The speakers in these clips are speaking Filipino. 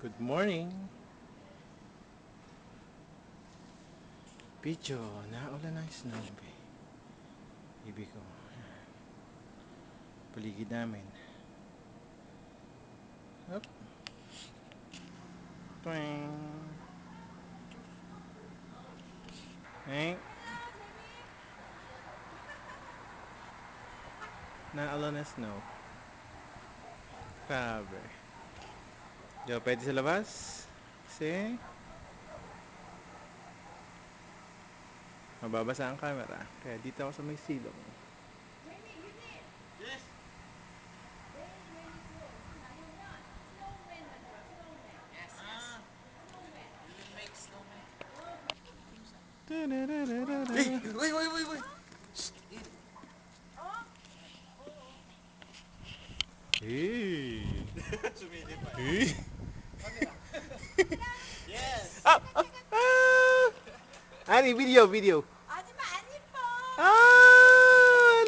Good morning. Picho, naulan ng snow. Ibig ko. Paligid namin. Up. Twing. Eh. Naulan ng snow. Grabe. Diyo, pwede sa labas? Kasi mababasa ang camera. Kaya dito ako sa may silong. Wait. Hey. Sumilip pa. Hey. Yes! Ah! Ani, video. 하지마 안 이뻐.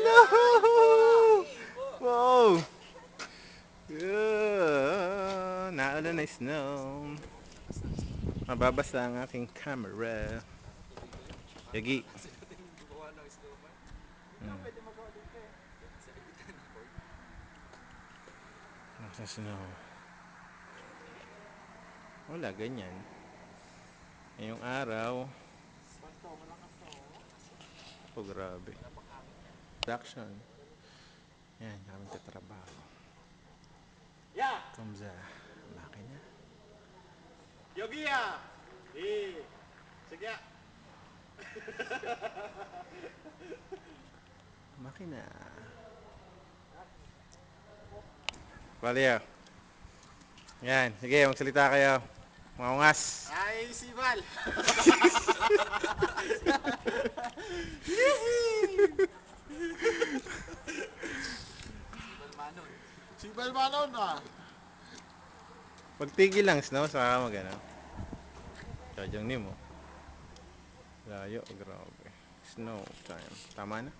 No! Ipo! Wow! Naulan na snow. Mababasa ang aking camera. Yagi. Kasi natin gumawa ng snowman. Pwede magawa dito eh. Sa editan ng board. Nasa snow. Wala, ganyan. Ngayong araw. Oh, grabe. Production. Yan, kami tatrabaho. Yeah! Kamza. Makina. Yogiya! Sige! Makina. Valeo. Yan, sige, magsalita kayo. Mga ungas. Ay, Sibal! Sibal Manon ah! Pagtigil lang snow, saka mag-ano. Jajang nimo. Layo, grabe. Snow time. Tama na.